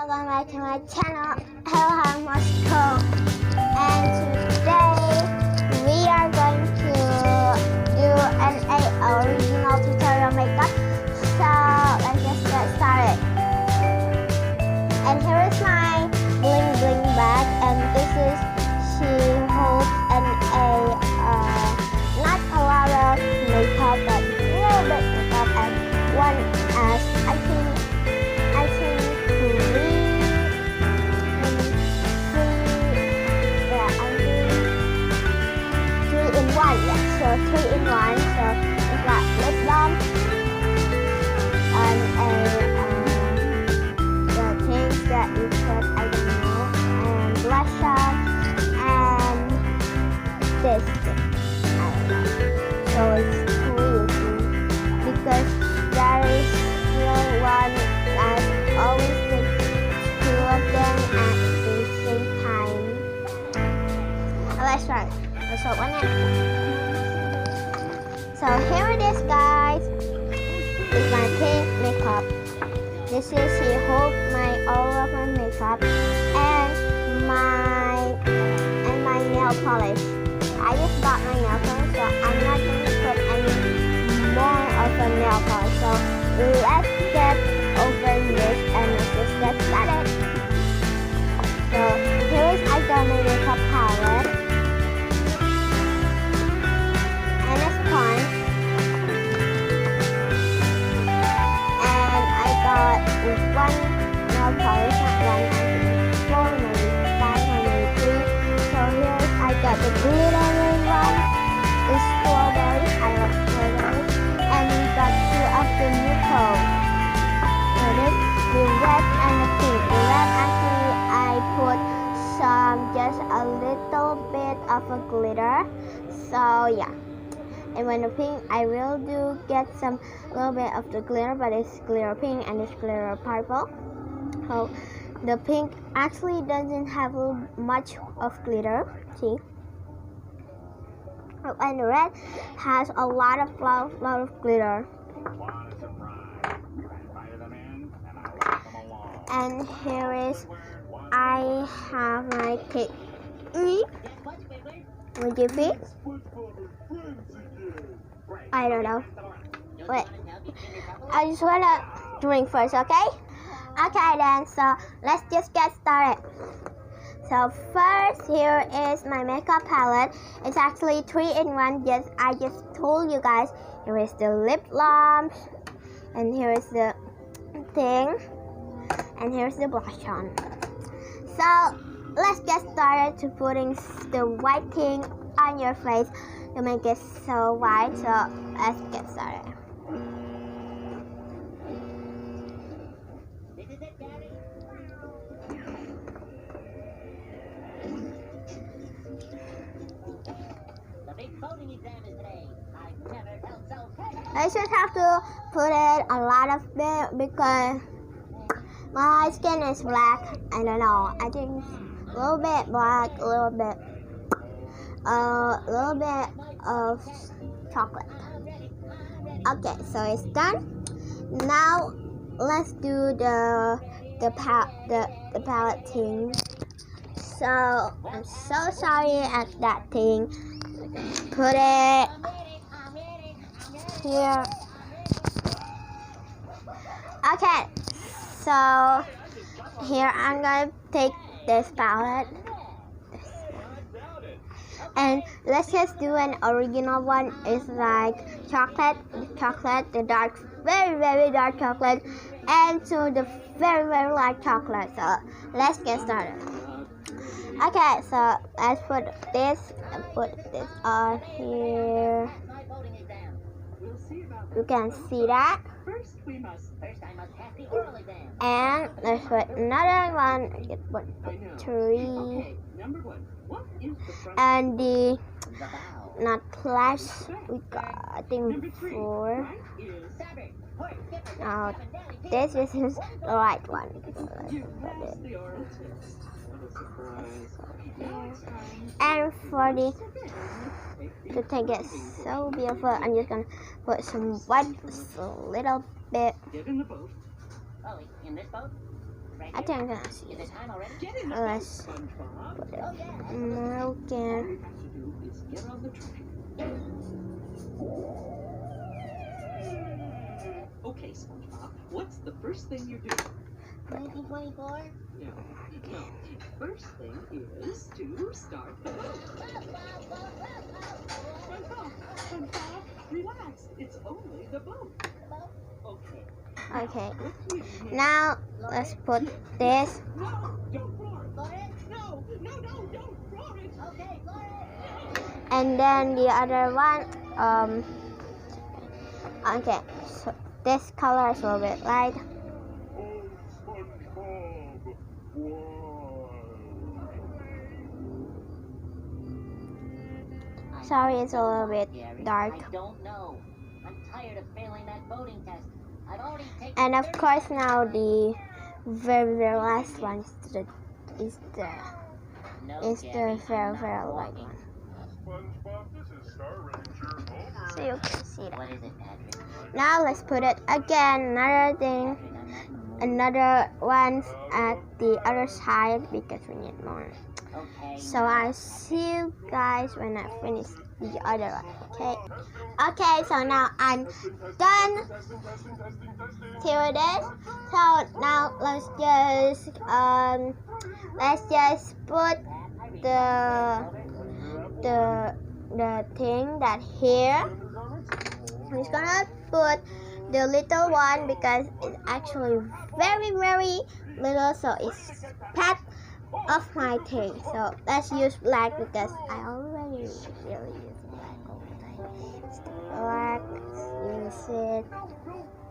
Welcome back to my channel, Hello How Moscow. And today we are going to do an original tutorial makeup. So let's just get started. And here is my bling bling bag, and this is she holds not a lot of makeup, but a little bit makeup, and one as I think so 3 in 1. So it's got lip balm and the things that you put, I don't know, and blush on, and this thing, I don't know. So it's cool because there is still one that always takes 2 of them at the same time. Let's try. Let's open it. So here it is, guys. It's my pink makeup. This is she holds all of my makeup and my nail polish. I just got my nail polish, so I'm not going to put any more of a nail polish. So let's get open this and let's just get started. So here is I got my makeup palette. One nail polish, not one, I think 4, maybe 5, maybe 3. So here I got the glittering one, the strawberry, I love strawberry, and we got 2 of the Nuko. The red and the pink. The red, actually I put just a little bit of a glitter, so yeah. And when the pink, I will get some little bit of the glitter, but it's glitter pink and it's glitter purple. So the pink actually doesn't have much of glitter, see? Oh, and the red has a lot of glitter. And here is, I have my cake. Would you be? I don't know. Wait. I just wanna drink first, okay? Okay then, so let's just get started. So first, here is my makeup palette. It's actually 3 in 1. I just told you guys. Here is the lip balm, and here is the thing, and here's the blush on. So let's get started to putting the white thing on your face to make it so white. So let's get started. I just have to put it a lot of it because my skin is black. I don't know. I think a little bit black, a little bit of chocolate. Okay, so it's done. Now let's do the palette thing. So I'm so sorry at that thing. Put it here. Okay, so here I'm gonna take this palette. And let's just do an original one. It's like chocolate, the dark, very dark chocolate, and to the very light chocolate. So let's get started. Okay, so let's put this and put this on here. You can see that. And let's put another one. Let's put 3. And the not flash, we got I think 4. Now this is the right one. And for to take it so beautiful, I'm just gonna put some white, just a little bit. Get in the boat. Ollie, in this boat? I think I'm gonna see it. Let's put it more again. Okay, SpongeBob, what's the first thing you do? 1924? No. First thing is to start the boat. SpongeBob, relax. It's only the boat. Okay. Okay. Now let's put this. No, don't roar. Got it? No, don't roar it. Okay, got it. And then the other one, okay, so this color is a little bit light. Oh, SpongeBob, why? Sorry, it's a little bit dark. I don't know. I'm tired of failing that voting test. I've already taken And of 30 course now the very last one is the No, is Gary, the very I'm not light walking. one. SpongeBob, this is Star Ranger home. So you can see that. What is it, Patrick? Now let's put it again. Another thing, Patrick, I'm not in the mood. another one's at the other side because we need more. Okay. So I'll see you guys when I finish the other one. Okay. Okay. So now I'm done till this. So now let's just put the thing that here. I'm just gonna put the little one because it's actually very little, so it's part of my thing. So let's use black because I already really use black all the time. It's the black. Let's use it.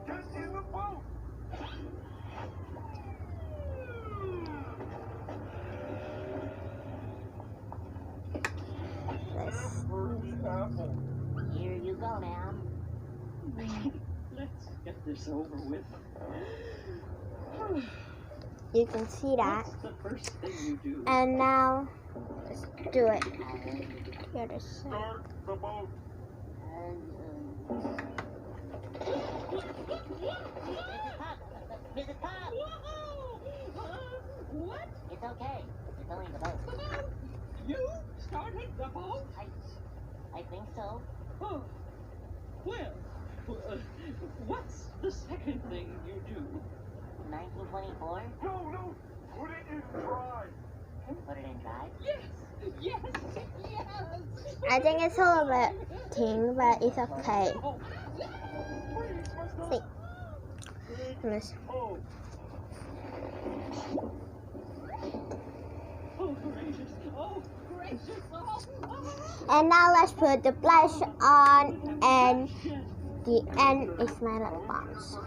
Get in the boat. Let's The apple. Here you go, ma'am. Let's get this over with. You can see that. What's the first thing you do? And now let's do it. Here it is. Start the boat. Mrs. Pop! What? It's okay. It's only the boat. You started the boat? I think so. Oh, well, what's the second thing you do? 1924? No, put it in dry. Put it in drive? Yes. I think it's a little bit thin, but it's okay. Oh, See. Let's Oh, oh, gracious. Oh, gracious. Oh. And now let's put the blush on, and the end is my lip balms.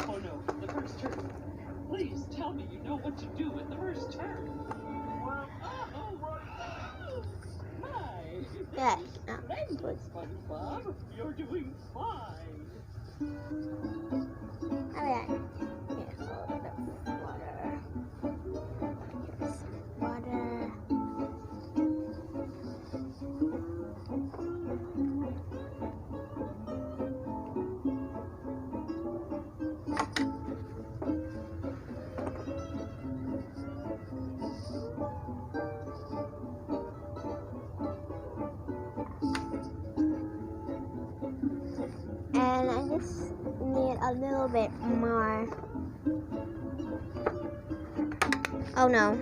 Oh no, the first turn. Please tell me you know what to do with the first turn. Hi. Yeah, now Thank put, you, SpongeBob. You're doing fine. oh yeah, here's a little bit of water. Here's some water. And I just need a little bit more. Oh no.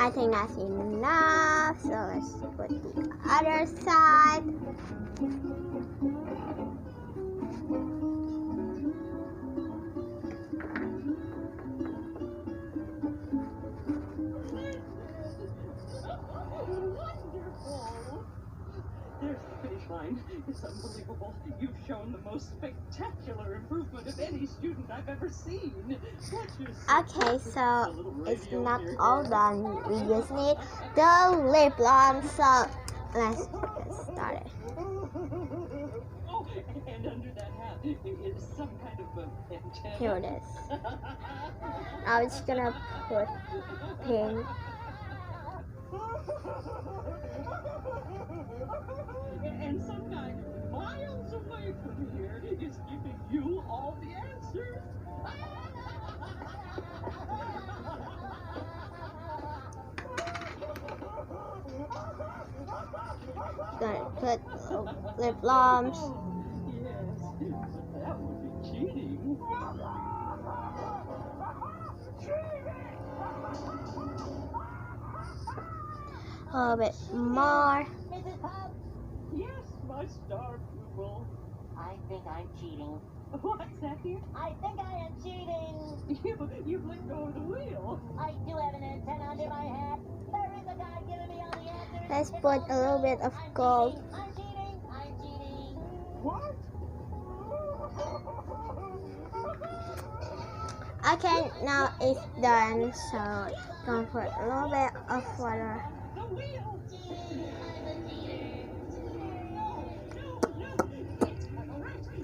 I think that's enough. So let's put the other side. Wonderful. There's the finish line. It's unbelievable. You've shown the most spectacular improvement of any student I've ever seen. Okay, so it's not all done. We just need the lip balm. So let's get started. Oh, and under that hat is some kind of antenna. Here it is. I'm just gonna put pink. And some kind of miles away from here is giving you all the answers. Gonna put lip balms. Yes, but that would be cheating. A little bit more. Mrs. Pop, Yes, my star pupil. I think I'm cheating. What's that here? I think I am cheating. You blinked over the wheel. I do have an antenna under my hat. There is a guy giving me all the answers. Let's It's put a little bit of gold. I'm cheating. I'm cheating. What? Okay, now it's done. So gonna put a little bit of water. The wheel.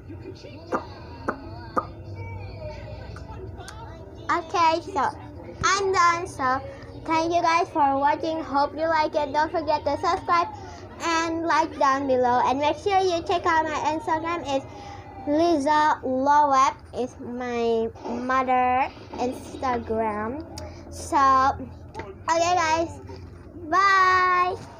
You can cheat. Okay, so I'm done. So thank you guys for watching. Hope you like it. Don't forget to subscribe and like down below. And make sure you check out my Instagram. It's Liza Loweb. It's my mother Instagram. So okay guys, bye.